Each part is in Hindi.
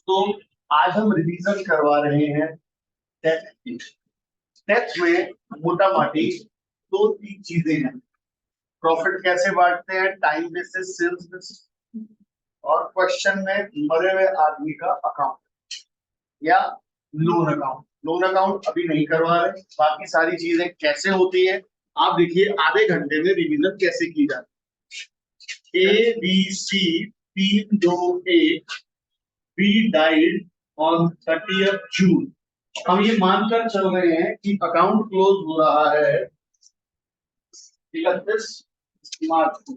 तो आज हम रिवीजन करवा रहे हैं टेस्ट टेस्ट में मोटा माटी दो तीन चीजें हैं। प्रॉफिट कैसे बांटते हैं, टाइम बेसिस, सेल्स बेसिस, और क्वेश्चन में मरे हुए आदमी का अकाउंट या लोन अकाउंट। लोन अकाउंट अभी नहीं करवा रहे, बाकी सारी चीजें कैसे होती है आप देखिए। आधे घंटे में रिवीजन कैसे की जाती है। A B C 3-2-1 B died on 30th June. हम ये मानकर चल रहे हैं कि अकाउंट क्लोज हो रहा है 31 मार्च को।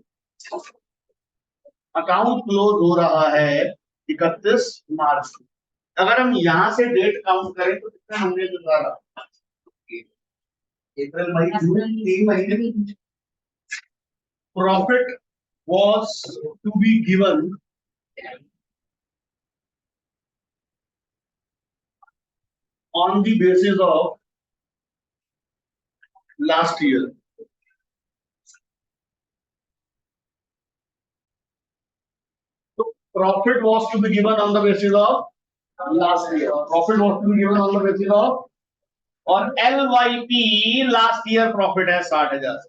अकाउंट क्लोज हो रहा है 31 मार्च को। अगर हम यहां से डेट काउंट करें तो कितने महीने गुजारा? अप्रैल मई जून, 3 महीने। Profit was to be given on the basis of last year. So profit was to be given on the basis of last year. Profit was to be given on the basis of, और LYP लास्ट ईयर प्रॉफिट है 60,000।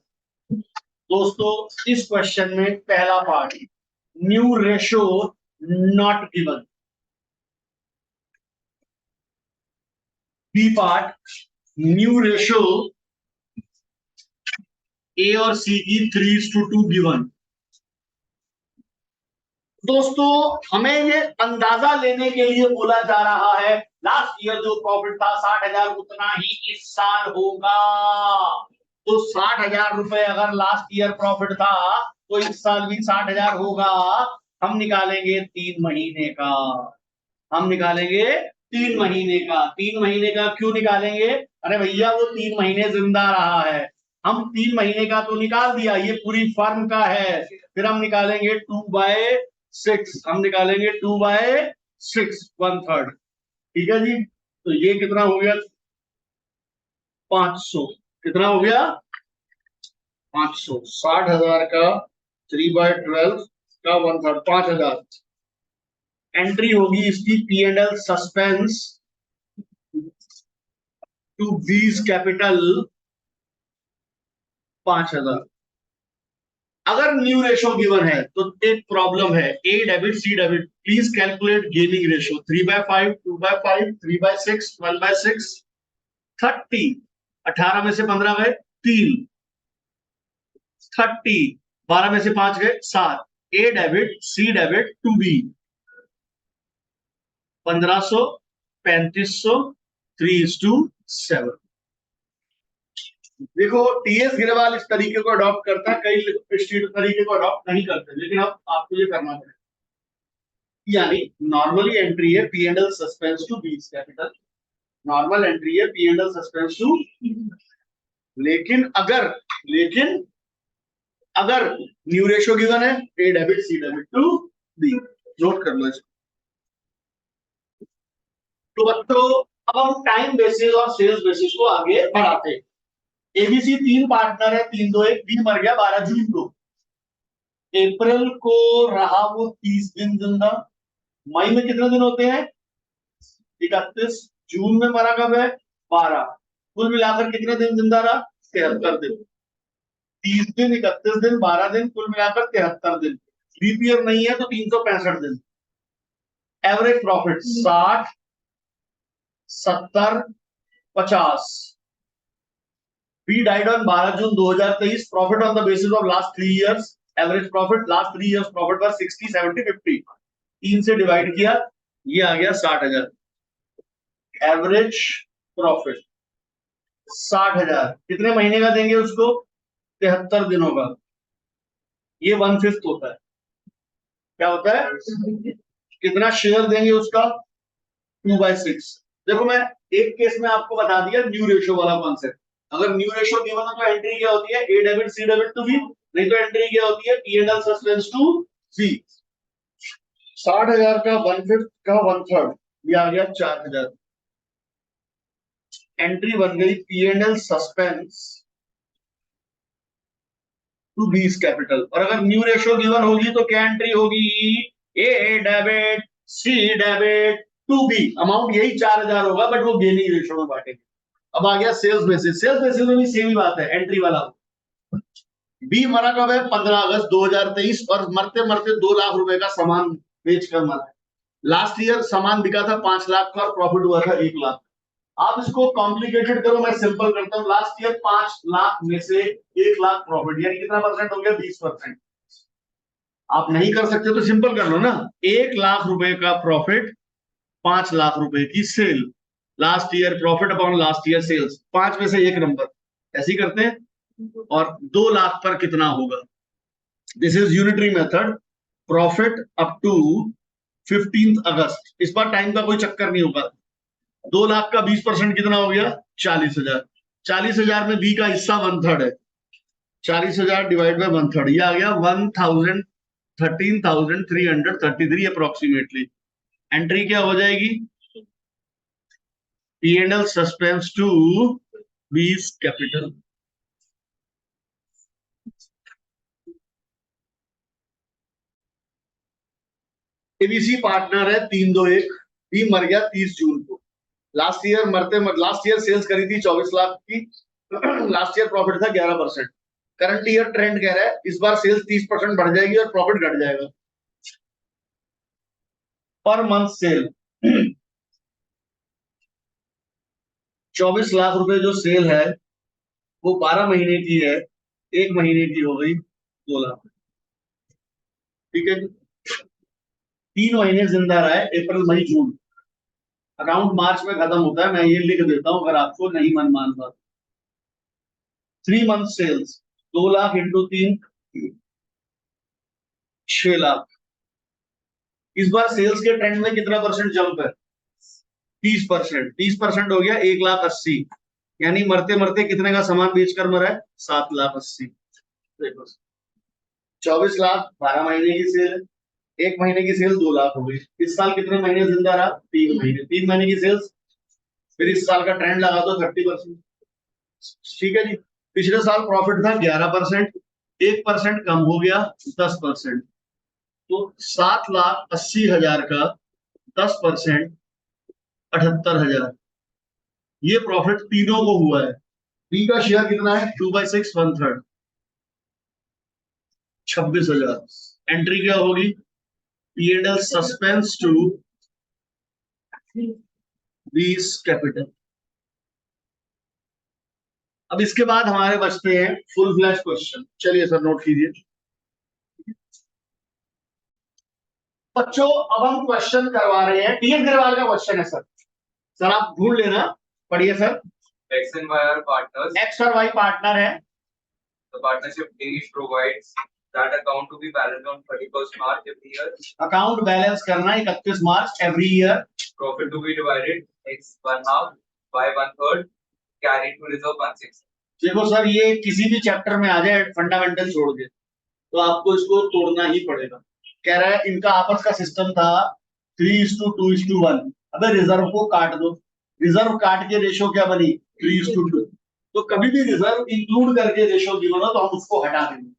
दोस्तों इस क्वेश्चन में पहला part new ratio not given, B part new ratio A और सी की 3:2 गिवन। दोस्तों हमें ये अंदाजा लेने के लिए बोला जा रहा है लास्ट ईयर जो प्रॉफिट था 60,000 उतना ही इस साल होगा। तो 60,000 रुपए अगर लास्ट ईयर प्रॉफिट था तो इस साल भी 60,000 होगा। हम निकालेंगे 3 महीने का, हम निकालेंगे 3 महीने का। 3 महीने का क्यों निकालेंगे? अरे भैया वो 3 महीने जिंदा रहा है। हम 3 महीने का तो निकाल दिया, ये पूरी फर्म का है। फिर हम निकालेंगे 2/6, हम निकालेंगे 2/6, 1/3। ठीक है जी। तो ये कितना हो गया? 500। कितना हो गया? 500। 60,000 का 3/12 का 1/3, 5,000। एंट्री होगी इसकी P&L suspense to B's capital 5,000। अगर न्यू रेशो गिवन है तो एक प्रॉब्लम है, A debit C debit. Please calculate gaining ratio. 3/5, 2/5, 3/6, 1/6, 30। 18 में से 15 गए 3, 30। 12 में से 5 गए 7। A debit C debit to B 1500, 3500, 3:7। देखो टीएस गिरवाल इस तरीके को अडॉप्ट करता है, कई इंस्टीट्यूट तरीके को अडॉप्ट नहीं करते, लेकिन अब आपको ये करना पड़ेगा। यानी नॉर्मली एंट्री है P&L suspense to B's capital, normal entry है P&L सस्पेंस टू। लेकिन अगर न्यू रेशो गिवन है A debit C debit to B, note कर लो इसको। तो बच्चों अब हम टाइम बेसिस और सेल्स बेसिस को आगे बढ़ाते हैं। एबीसी 3 पार्टनर है, 3-2-1। बी मर गया 12 जून को। अप्रैल को रहा वो 30 दिन जिंदा। मई में कितने दिन होते हैं? 31। जून में मरा कब है? 12। कुल मिलाकर कितने दिन जिंदा रहा? 73 दिन। 30 दिन, 31 दिन, 12 दिन, कुल मिलाकर 73 दिन। लीप ईयर नहीं है तो 365 दिन। Average profit 60, 70, 50। B died on 12 June 2023। Profit on the basis of last 3 years. Average profit last 3 years profit पर 60, 70, 50। 3 से डिवाइड किया, ये आ गया 60,000। एवरेज प्रॉफिट 60,000 कितने महीने का देंगे उसको? 73 दिनों का। ये 1/5 होता है। क्या होता है? कितना शेयर देंगे उसका? 2/6। देखो मैं एक केस में आपको बता दिया न्यू रेशो वाला कॉन्सेप्ट। अगर न्यू रेशो गिवन है तो एंट्री क्या होती है? A debit C debit to B. नहीं तो एंट्री क्या होती है? P&L सस्पेंस टू सी। 60,000 का 1/5 का 1/3, ये आ गया 4,000। एंट्री बन गई P&L suspense to B's capital. और अगर न्यू रेशो गिवन होगी तो क्या एंट्री होगी? A debit C debit to B, amount यही 4000 होगा बट वो गेनिंग रेशो में बांटेंगे। अब आ गया सेल्स बेसिस, सेल्स बेसिस में भी सेम ही बात है, एंट्री वाला। बी मरा कब है? 15 अगस्त 2023, और मरते मरते 2 लाख रुपए का सामान बेचकर मरा है। लास्ट ईयर सामान बिका था 5 लाख का और प्रॉफिट हुआ था 1 लाख। आप इसको कॉम्प्लिकेटेड करो, मैं सिंपल करता हूँ। लास्ट ईयर 5 लाख में से 1 लाख प्रॉफिट, यानी कितना परसेंट हो गया? 20%। आप नहीं कर सकते तो सिंपल कर लो ना, 1 लाख रुपए का प्रॉफिट, 5 लाख रुपए की सेल। Last year profit upon last year sales, 5 में से एक नंबर, ऐसे ही करते हैं। और 2 लाख पर कितना होगा? This is unitary method, profit up to 15 August. इस बार टाइम का कोई चक्कर नहीं होगा। 2 लाख का 20% कितना हो गया? 40,000। 40,000 में बी का हिस्सा 1/3 है, 40,000 डिवाइड बाय 1/3, ये आ गया 13,333 अप्रोक्सीमेटली। एंट्री क्या हो जाएगी? P&L suspense to B's capital. ABC partner है 321, बी मर गया 30 जून को। लास्ट ईयर सेल्स करी थी 24 लाख की, लास्ट ईयर प्रॉफिट था 11%। करंट ईयर ट्रेंड कह रहा है इस बार सेल्स 30% बढ़ जाएगी और प्रॉफिट घट जाएगा। पर मंथ सेल 24 लाख रुपए जो सेल है वो 12 महीने की है, 1 महीने की हो गई 2 लाख। ठीक है, 3 महीने जिंदा रहा है, अप्रैल मई जून। अकाउंट मार्च में खत्म होता है, मैं ये लिख देता हूं अगर आपको नहीं मन मानता। 3 month sales 2 lakh into 3, 6 lakh. इस बार सेल्स के ट्रेंड में कितना परसेंट जंप है? 30%। 30% हो गया 1,80,000, यानी मरते मरते कितने का सामान बेचकर मरा है? 7,80,000। देखो 24 लाख 12 महीने की सेल है, 1 महीने की सेल 2 लाख हो गई। इस साल कितने महीने जिंदा रहा? 3 महीने। 3 महीने की सेल्स, फिर इस साल का ट्रेंड लगा दो 30%। ठीक है जी। पिछले साल प्रॉफिट था 11%, 1% कम हो गया 10%, तो 7,80,000 का 10%, 78,000। ये प्रॉफिट तीनों को हुआ है। बी का शेयर कितना है? 2/6, 1/3, 26,000। एंट्री क्या होगी? P&L suspense to B's capital. अब इसके बाद हमारे बचते हैं फुल फ्लैश क्वेश्चन। चलिए सर नोट कीजिए बच्चों। अब हम क्वेश्चन करवा रहे हैं, टीएस अग्रवाल का क्वेश्चन है सर। सर आप ढूंढ लेना, पढ़िए sir. X and Y are partners. X और वाई पार्टनर है। The partnership deed provides that account to be balanced on 31st March every year. Account balance करना 31 मार्च every year. Profit to be divided X 1/2, Y 1/3, carried to reserve 1/6. देखो सर, ये किसी भी चैप्टर में आ जाए फंडामेंटल छोड़ के, तो आपको इसको तोड़ना ही पड़ेगा। कह रहा है इनका आपस का सिस्टम था 3:2:1। अबे रिजर्व को काट दो, रिजर्व काट के रेशो क्या बनी? 3:2। तो कभी भी रिजर्व इंक्लूड करके रेशो गिवन हो तो हम उसको हटा देंगे,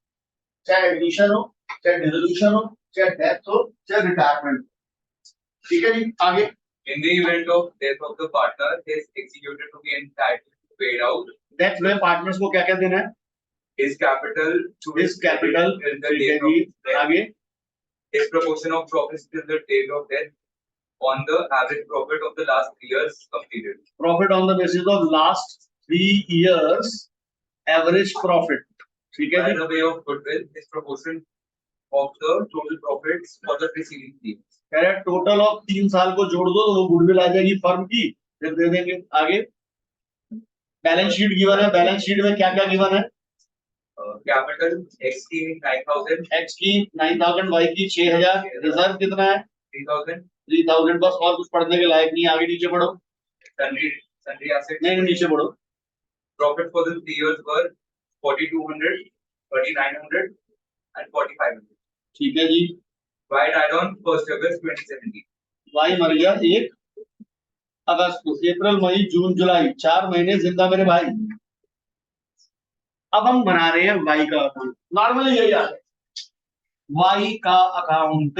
चाहे एडमिशन हो, चाहे डिसोल्यूशन हो, चाहे डेथ हो, चाहे रिटायरमेंट। ठीक है जी, आगे। In the event of death of the partner, his executed to be entitled to paid out. Death में पार्टनर्स को क्या क्या देना है? His capital to his capital till the date of death. आगे। His proportion of profits till the date of death on the average profit of the last 3 years completed. Profit on the basis of last 3 years average profit. ठीक है By ji. the way of goodwill, his proportion of the total profits for the preceding 3 years. कह रहे टोटल ऑफ 3 साल को जोड़ दो तो वो गुडविल आ जाएगी फर्म की, फिर दे देंगे। आगे बैलेंस शीट गिवन है, बैलेंस शीट में क्या क्या गिवन है? कैपिटल एक्स की 9,000, एक्स की 9,000, वाई की 6,000, रिजर्व कितना है? 3,000, 3,000। बस और कुछ पढ़ने के लायक नहीं। आगे नीचे पढ़ो। सन्ड्री एसेट्स, नहीं नीचे पढ़ो। Profit for the 3 years were 4,200, 3,900 and 4,500. ठीक है जी। Y died on 1st August 2017. Y मर गया 1 अगस्त को। अप्रैल मई जून जुलाई 4 महीने जिंदा मेरे भाई। अब हम बना रहे हैं वाई का अकाउंट। नॉर्मली यही आता है वाई का अकाउंट।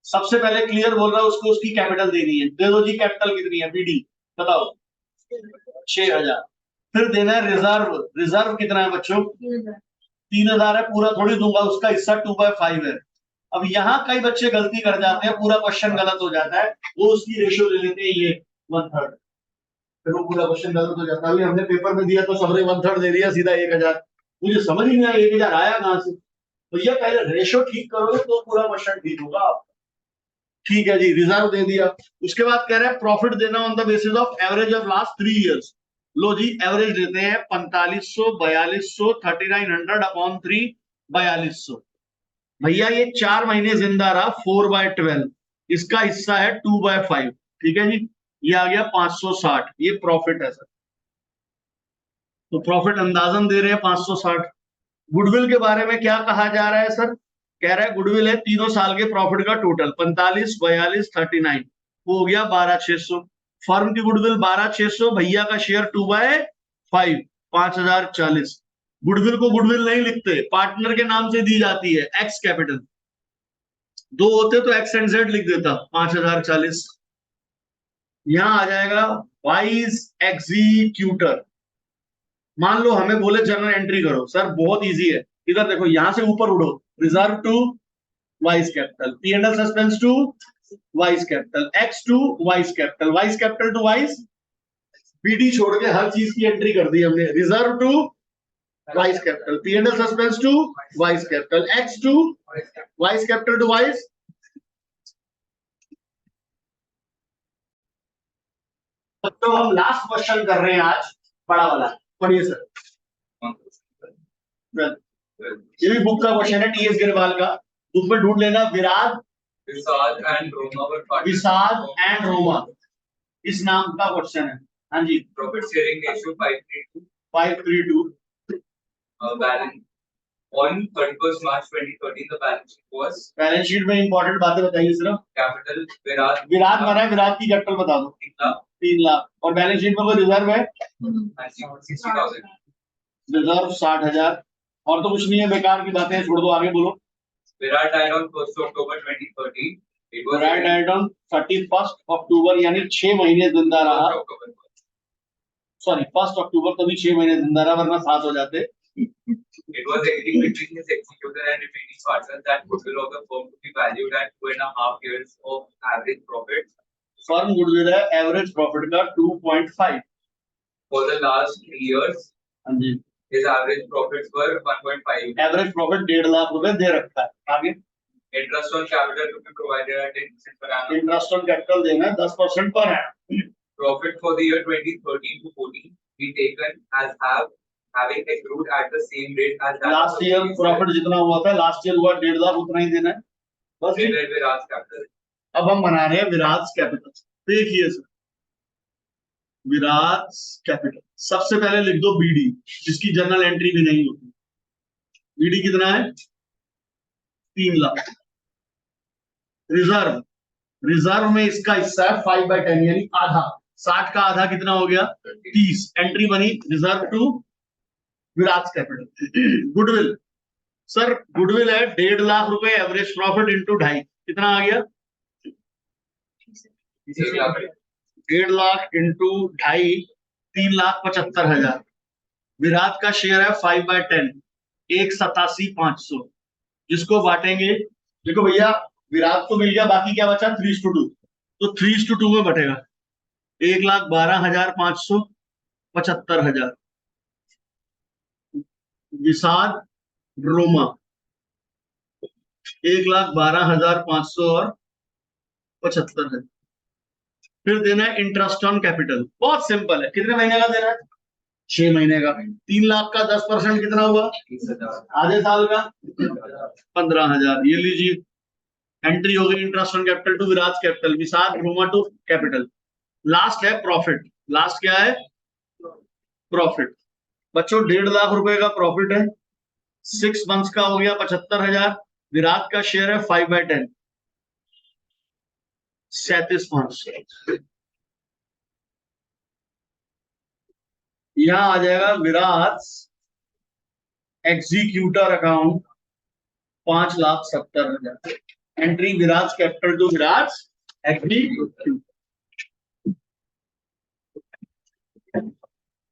सबसे पहले क्लियर बोल रहा है उसको उसकी कैपिटल देनी है, दे दो जी कैपिटल कितनी है बीडी बताओ 6000। फिर देना है रिजर्व, रिजर्व कितना है बच्चों 3000 है, पूरा थोड़ी दूंगा उसका हिस्सा 2/5 है। अब यहाँ कई बच्चे गलती कर जाते हैं, पूरा क्वेश्चन गलत हो जाता है, वो उसकी रेशियो ले लेते हैं ये 1/3, फिर वो पूरा क्वेश्चन गलत हो जाता है। अभी हमने पेपर में दिया तो सबने 1/3 दे दिया सीधा 1000, मुझे समझ ही नहीं आया 1000 आया कहां से। तो ये पहले रेशियो ठीक करोगे तो पूरा क्वेश्चन ठीक होगा आपका। ठीक है जी, रिजर्व दे दिया। उसके बाद कह रहे हैं प्रॉफिट देना on the basis of average of last 3 years. लो जी एवरेज देते हैं 4500, 4200, 3900 अपॉन 3, 4200। भैया ये 4 महीने जिंदा रहा 4/12, इसका हिस्सा है 2/5, ठीक है जी, ये आ गया 560, ये प्रॉफिट है सर। तो प्रॉफिट अंदाजन दे रहे हैं 560। गुडविल के बारे में क्या कहा जा रहा है सर, कह रहा है गुडविल है तीनों साल के प्रॉफिट का टोटल 45, 42, 39, हो गया 12600। फर्म की गुडविल 12600, भैया का शेयर 2/5, 5040। गुडविल को गुडविल नहीं लिखते, पार्टनर के नाम से दी जाती है, एक्स कैपिटल। दो होते तो एक्स एंड जेड लिख देता, 5040। यहां आ जाएगा वाइस एग्जीक्यूटर। मान लो हमें बोले जर्नल एंट्री करो, सर बहुत इजी है, इधर देखो यहां से ऊपर उड़ो, reserve to V's capital, P and L suspense to V's capital, X to V's capital, V's capital to V's, BD छोड़ के हर चीज की एंट्री कर दी हमने, reserve to V's capital, P and L suspense to V's capital, X to V's capital to V's. तो हम लास्ट क्वेश्चन कर रहे हैं आज, बड़ा वाला, पढ़िए सर। ये भी बुक का क्वेश्चन है, टीएस गिरवाल का, बुक में ढूंढ लेना, Virat Vishal and Roma were partners. Vishal and Roma, इस नाम का क्वेश्चन है। हाँ जी, Profit sharing ratio 5:3 5:3 balance on 31st March 2013 the balance sheet was balance sheet में इंपॉर्टेंट बातें बताइए सिर्फ। capital विराट विराट माना है, विराट की कैपिटल बता दो 3 लाख, और बैलेंस शीट में कोई रिजर्व है 60,000 रिजर्व 60,000, और तो कुछ नहीं है, बेकार की बातें छोड़ दो, आगे बोलो। Virat died on 1st October 2013 it was Virat died on 31 अक्टूबर, यानी 6 महीने जिंदा रहा, सॉरी 1 अक्टूबर, तभी 6 महीने जिंदा रहा, वरना 7 हो जाते। It was agreed between his executor and remaining partners that goodwill of the firm to be valued at 2.5 years of average profit. Firm goodwill है एवरेज प्रॉफिट का 2.5 For the last 3 years. हाँ जी, his average profits were 1.5. Average profit 1.5 lakh रुपए दे रखा है। आगे Interest on capital to be provided at 10% per annum. Interest on capital देना है 10% पर है। Profit for the year 2013 to 14 be taken as having accrued at the same rate as that last year profit जितना हुआ था, लास्ट ईयर हुआ 1.5 लाख, उतना ही देना है बस। विराज कैपिटल। अब हम बना रहे हैं विराज कैपिटल, देखिए सर, विराज कैपिटल सबसे पहले लिख दो बीडी, जिसकी जनरल एंट्री भी नहीं होती। बीडी कितना है 3 लाख। रिजर्व, रिजर्व में इसका हिस्सा है 5/10, यानी आधा, 60 का आधा कितना हो गया 30। एंट्री बनी reserve to Viraj capital. Goodwill, sir goodwill है 1.5 लाख रुपए, एवरेज प्रॉफिट इंटू 2.5, कितना आ गया 1.5 लाख इंटू 2.5, 3,75,000। विराट का शेयर है 5/10, 1,87,500, जिसको बांटेंगे, देखो भैया विराट को मिल गया, बाकी क्या बचा 3:2, तो 3:2 में बटेगा 1,12,500, 75,000। विशाल रोमा 1,12,500 और 75,000। फिर देना है इंटरेस्ट ऑन कैपिटल, बहुत सिंपल है, कितने महीने का देना है 6 महीने का। 3 लाख का 10% कितना हुआ आधे साल का 15,000, ये लीजिए एंट्री हो गई interest on capital to Viraj capital, Vishal Roma to capital. Last है प्रॉफिट, लास्ट क्या है प्रॉफिट बच्चों, 1.5 लाख रुपए का प्रॉफिट है, 6 मंथ्स का हो गया 75,000। विराट का शेयर है 5/10, 37,500। यहां आ जाएगा Virat executor account 5,70,000। Entry Viraj capital to Viraj executive.